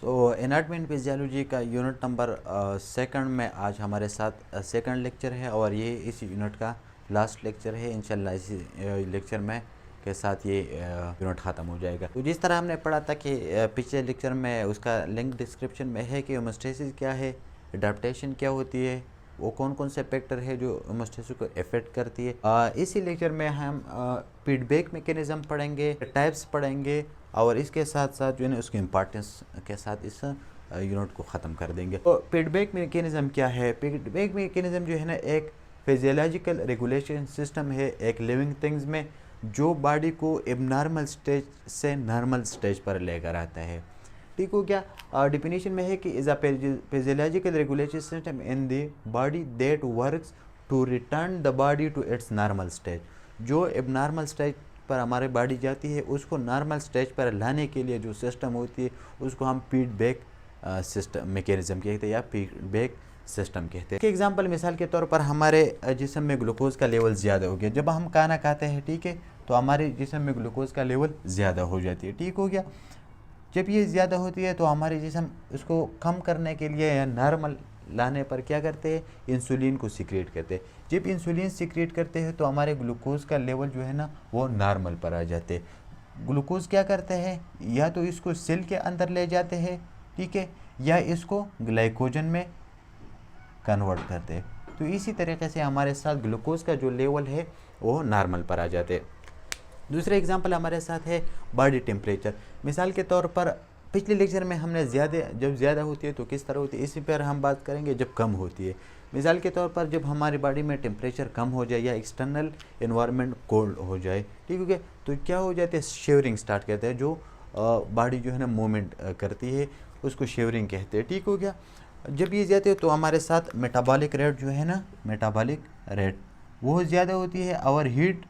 तो anatomy and physiology का unit number second में आज हमारे साथ सेकंड लेक्चर है और ये इस यूनिट का लास्ट लेक्चर है। इंशाल्लाह इस लेक्चर में के साथ ये यूनिट ख़त्म हो जाएगा। तो जिस तरह हमने पढ़ा था कि पिछले लेक्चर में, उसका लिंक डिस्क्रिप्शन में है कि होमोस्टेसिस क्या है, अडेप्टेशन क्या होती है, वो कौन कौन से फैक्टर है जो होमोस्टेसिस को इफेक्ट करती है। इसी लेक्चर में हम फीडबैक मैकेनिज्म पढ़ेंगे, टाइप्स पढ़ेंगे और इसके साथ साथ जो है ना उसकी इम्पोर्टेंस के साथ इस यूनिट को ख़त्म कर देंगे। तो फीडबैक मैकेनिज्म क्या है? फीडबैक मैकेनिज्म जो है ना एक फिजियोलॉजिकल रेगुलेशन सिस्टम है एक लिविंग थिंग्स में, जो बॉडी को एबनॉर्मल स्टेज से नॉर्मल स्टेज पर लेकर आता है। ठीक हो गया। डिफिनीशन में है कि is a physiological regulation system in the body that works to return the body to its normal stage. जो एबनॉर्मल स्टेज पर हमारे बॉडी जाती है उसको नॉर्मल स्टेज पर लाने के लिए जो सिस्टम होती है उसको हम फीडबैक सिस्टम मैकेनिज्म कहते हैं या फीडबैक सिस्टम कहते हैं। एग्जांपल मिसाल के तौर पर हमारे जिस्म में ग्लूकोज का लेवल ज़्यादा हो गया, जब हम खाना खाते हैं, ठीक है, तो हमारे जिस्म में ग्लूकोज का लेवल ज़्यादा हो जाती है। ठीक हो गया। जब ये ज़्यादा होती है तो हमारे जिस्म इसको कम करने के लिए या नॉर्मल लाने पर क्या करते हैं, इंसुलिन को सिक्रेट करते हैं। जब इंसुलिन सिक्रेट करते हैं तो हमारे ग्लूकोज का लेवल जो है ना वो नॉर्मल पर आ जाते हैं। ग्लूकोज क्या करते हैं, या तो इसको सेल के अंदर ले जाते हैं, ठीक है, या इसको ग्लाइकोजन में कन्वर्ट करते हैं। तो इसी तरीके से हमारे साथ ग्लूकोज का जो लेवल है वो नॉर्मल पर आ जाते हैं। दूसरा एग्जांपल हमारे साथ है बॉडी टेम्परेचर। मिसाल के तौर पर पिछले लेक्चर में हमने जब ज़्यादा होती है तो किस तरह होती है, इसी पर हम बात करेंगे जब कम होती है। मिसाल के तौर पर जब हमारी बॉडी में टेम्परेचर कम हो जाए या एक्सटर्नल इन्वायरमेंट कोल्ड हो जाए, ठीक है, तो क्या हो जाते हैं, शेवरिंग स्टार्ट करते हैं। जो बॉडी जो है ना मूवमेंट करती है उसको शेवरिंग कहते हैं। ठीक हो गया। जब ये जाते हैं तो हमारे साथ मेटाबॉलिक रेट जो है ना, मेटाबॉलिक रेट वो ज़्यादा होती है और हीट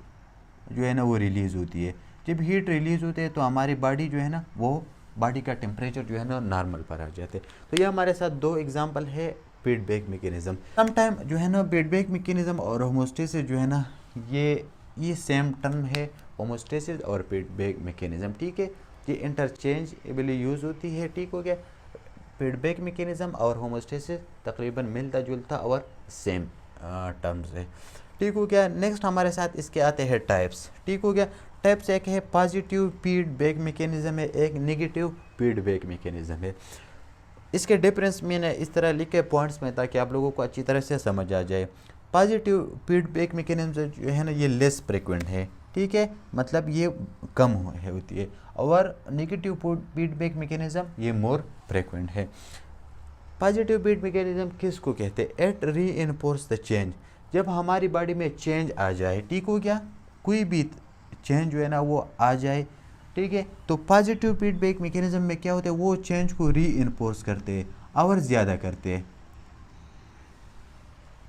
जो है ना वो रिलीज़ होती है। जब हीट रिलीज़ होती है तो हमारी बॉडी जो है ना वो बॉडी का टेम्परेचर जो है ना नॉर्मल पर आ जाते हैं। तो ये हमारे साथ दो एग्जांपल है फीडबैक मैकेनिज्म। समटाइम जो है ना फीडबैक मैकेनिज्म और होमोस्टेसिस जो है ना ये सेम टर्म है, होमोस्टेसिस और फीडबैक मैकेनिज्म। ठीक है, ये इंटरचेंजेबली यूज़ होती है। ठीक हो गया। फीडबैक मैकेनिज्म और होमोस्टेसिस तकरीबन मिलता जुलता और सेम टर्म्स है। ठीक हो गया। नेक्स्ट हमारे साथ इसके आते हैं टाइप्स। ठीक हो गया। टाइप्स एक है पॉजिटिव फीडबैक मैकेनिज्म है, एक नेगेटिव फीडबैक मैकेनिज्म है। इसके डिफरेंस मैंने इस तरह लिखे पॉइंट्स में ताकि आप लोगों को अच्छी तरह से समझ आ जाए। पॉजिटिव फीडबैक मैकेनिज्म जो है ना ये लेस फ्रिक्वेंट है, ठीक है, मतलब ये कम होती है, और नेगेटिव फीडबैक मैकेनिज्म ये मोर फ्रिक्वेंट है। पॉजिटिव फीडबैक मैकेनिज्म किसको कहते हैं? It reinforce the change. जब हमारी बॉडी में चेंज आ जाए, ठीक हो गया, कोई भी चेंज जो है ना वो आ जाए, ठीक है, तो पॉजिटिव फीडबैक मैकेनिज्म में क्या होता है, वो चेंज को रीइंफोर्स करते हैं और ज़्यादा करते हैं।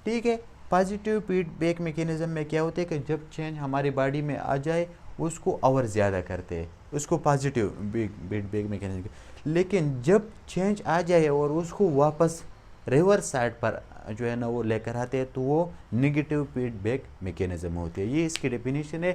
ठीक है, पॉजिटिव फीडबैक मैकेनिज्म में क्या होता है कि जब चेंज हमारी बॉडी में आ जाए उसको और ज़्यादा करते हैं, उसको पॉजिटिव फीडबैक मैकेनिज्म। लेकिन जब चेंज आ जाए और उसको वापस रिवर्स साइड पर जो है ना वो लेकर आते हैं तो वो नेगेटिव फीडबैक मैकेनिज्म होती है। ये इसकी डेफिनेशन है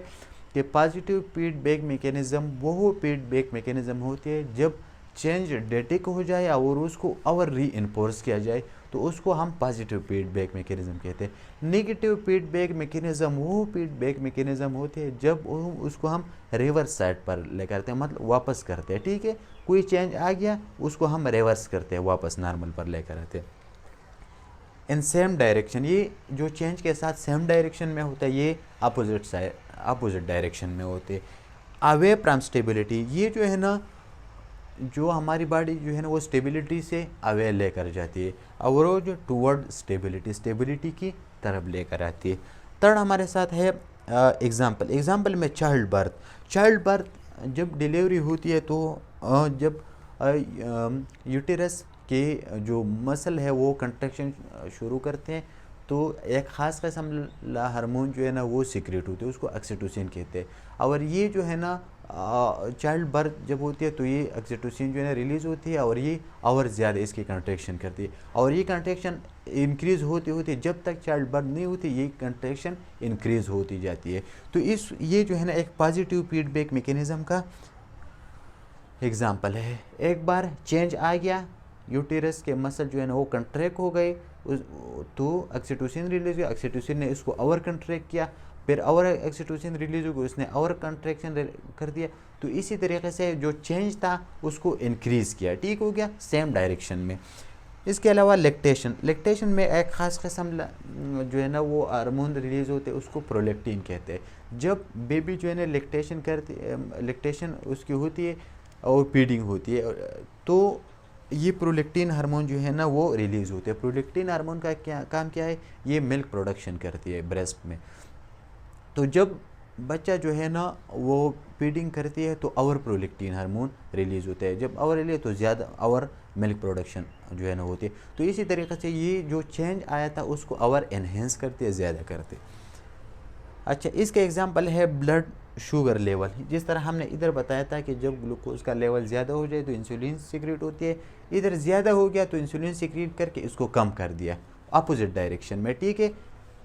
कि पॉजिटिव फीडबैक मैकेनिज्म वो फीडबैक मैकेनिज्म होती है जब चेंज डेटिक हो जाए और उसको और रीइंफोर्स किया जाए तो उसको हम पॉजिटिव फीडबैक मैकेनिज्म कहते हैं। नेगेटिव फीडबैक मैकेनिज्म वो फीडबैक मैकेनिज्म होती है जब उसको हम रिवर्स साइड पर लेकर आते हैं, मतलब वापस करते हैं। ठीक है, कोई चेंज आ गया उसको हम रिवर्स करते हैं, वापस नॉर्मल पर लेकर आते हैं। इन सेम डायरेक्शन, ये जो चेंज के साथ सेम डायरेक्शन में होता है ये अपोजिट डायरेक्शन में होते हैं। अवे फ्रॉम स्टेबिलिटी, ये जो है ना जो हमारी बॉडी जो है ना वो स्टेबिलिटी से अवे लेकर जाती है और वो जो टूवर्ड स्टेबिलिटी की तरफ लेकर आती है। थर्ड हमारे साथ है एग्जाम्पल में चाइल्ड बर्थ। जब डिलीवरी होती है तो जब यूटेरस के जो मसल है वो कंट्रैक्शन शुरू करते हैं तो एक ख़ास किस्म का हार्मोन जो है ना वो सीक्रेट होते हैं, उसको ऑक्सीटोसिन कहते हैं। और ये जो है ना चाइल्ड बर्थ जब होती है तो ये ऑक्सीटोसिन जो है ना रिलीज़ होती है और ये और ज़्यादा इसकी कंट्रैक्शन करती है, और ये कंट्रैक्शन इंक्रीज़ होती होती जब तक चाइल्ड बर्थ नहीं होती ये कंट्रैक्शन इंक्रीज़ होती जाती है। तो ये जो है ना एक पॉजिटिव फीडबैक मैकेनिज़्म का एग्ज़ाम्पल है, एक बार चेंज आ गया, यूटेरस के मसल जो है ना वो कंट्रैक्ट हो गए, उस तो ऑक्सीटोसिन रिलीज हुआ, ऑक्सीटोसिन ने इसको और कंट्रैक्ट किया, फिर और ऑक्सीटोसिन रिलीज हो गई, उसने और कंट्रैक्शन कर दिया। तो इसी तरीके से जो चेंज था उसको इंक्रीज़ किया, ठीक हो गया, सेम डायरेक्शन में। इसके अलावा लेक्टेशन, लेक्टेशन में एक ख़ास किस्म जो है ना वो हार्मोन रिलीज़ होते हैं, उसको प्रोलेक्टिन कहते हैं। जब बेबी जो है ना लेक्टेशन करती, लेक्टेशन उसकी होती है और फीडिंग होती है, तो ये प्रोलेक्टिन हार्मोन जो है ना वो रिलीज़ होते हैं। प्रोलेक्टिन हार्मोन का क्या काम क्या है, ये मिल्क प्रोडक्शन करती है ब्रेस्ट में। तो जब बच्चा जो है ना वो फीडिंग करती है तो और प्रोलेक्टिन हार्मोन रिलीज़ होता है, जब और रिलीज तो ज़्यादा और मिल्क प्रोडक्शन जो है ना होती है। तो इसी तरीके से ये जो चेंज आया था उसको और एनहेंस करते हैं, ज़्यादा करते। अच्छा, इसका एग्जांपल है ब्लड शुगर लेवल। जिस तरह हमने इधर बताया था कि जब ग्लूकोज का लेवल ज़्यादा हो जाए तो इंसुलिन सिक्रीट होती है, इधर ज़्यादा हो गया तो इंसुलिन सिक्रीट करके इसको कम कर दिया अपोजिट डायरेक्शन में, ठीक है।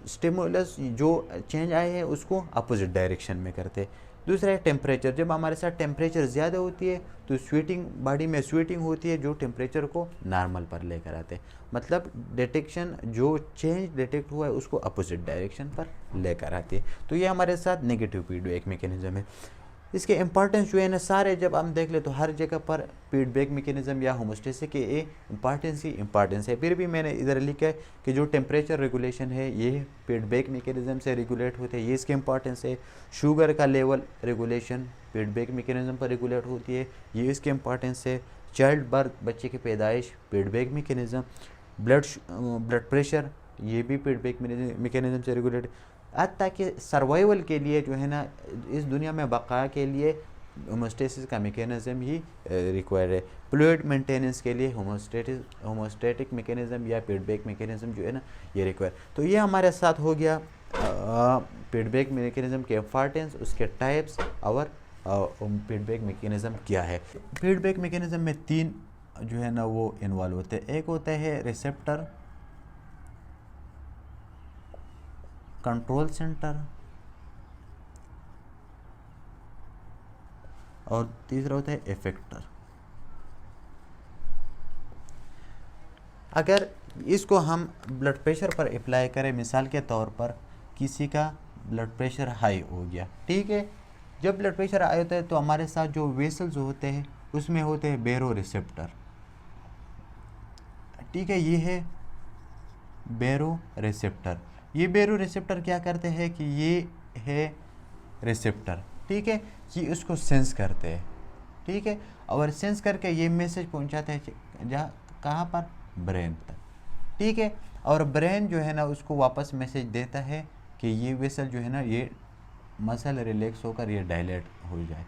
स्टिमुलस जो चेंज आए हैं उसको अपोजिट डायरेक्शन में करते। दूसरा है टेम्परेचर, जब हमारे साथ टेम्परेचर ज़्यादा होती है तो स्वेटिंग, बॉडी में स्वेटिंग होती है जो टेम्परेचर को नॉर्मल पर लेकर आते हैं। मतलब डिटेक्शन, जो चेंज डिटेक्ट हुआ है उसको अपोजिट डायरेक्शन पर लेकर आती है। तो ये हमारे साथ नेगेटिव फीडबैक मैकेनिज्म है। इसके इम्पॉर्टेंस जो है ना सारे जब हम देख ले तो हर जगह पर फीडबैक मैकेनिज्म या होमोस्टेसिस के ये इम्पॉर्टेंस ही इम्पॉर्टेंस है। फिर भी मैंने इधर लिखा है कि जो टेम्परेचर रेगुलेशन है ये फीडबैक मैकेनिज्म से रेगुलेट होते हैं, ये इसके इम्पॉर्टेंस है। शुगर का लेवल रेगुलेशन फीडबैक मैकेनिज्म पर रेगुलेट होती है, ये इसके इम्पॉर्टेंस है। चाइल्ड बर्थ, बच्चे की पैदाइश, फीडबैक मैकेनिज्म। ब्लड प्रेशर, ये भी फीडबैक मैकेनिज्म से रेगुलेट। हत्ता कि सर्वाइवल के लिए जो है ना, इस दुनिया में बका के लिए होमोस्टेसिस का मैकेनिज्म ही रिक्वायर्ड है। फ्लूइड मेंटेनेंस के लिए होमोस्टेटिक मैकेनिज्म या फीडबैक मैकेनिज्म जो है ना ये रिक्वायर। तो ये हमारे साथ हो गया फीडबैक मैकेनिज्म के इम्पॉर्टेंस, उसके टाइप्स और फीडबैक मैकेनिज्म क्या है। फीडबैक मैकेनिज्म में तीन जो है ना वो इन्वॉल्व होते हैं। एक होता है रिसेप्टर, कंट्रोल सेंटर, और तीसरा होता है इफेक्टर। अगर इसको हम ब्लड प्रेशर पर अप्लाई करें, मिसाल के तौर पर किसी का ब्लड प्रेशर हाई हो गया, ठीक है। जब ब्लड प्रेशर हाई होता है तो हमारे साथ जो वेसल्स होते हैं उसमें होते हैं बेरो रिसेप्टर, ठीक है। ये है बेरो रिसेप्टर। ये बेरो रिसेप्टर क्या करते हैं कि ये है रिसेप्टर, ठीक है, ये उसको सेंस करते हैं, ठीक है। और सेंस करके ये मैसेज पहुंचाते हैं जहाँ, कहाँ पर, ब्रेन तक, ठीक है। और ब्रेन जो है ना उसको वापस मैसेज देता है कि ये वेसल जो है ना ये मसल रिलैक्स होकर ये डायलेट हो जाए।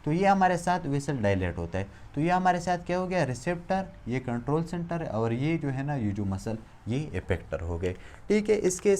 तो ये हमारे साथ वेसल डायलेट होता है। तो ये हमारे साथ क्या हो गया, रिसेप्टर, ये कंट्रोल सेंटर है, और ये जो है ना ये जो मसल ये इफेक्टर हो गए, ठीक है। इसके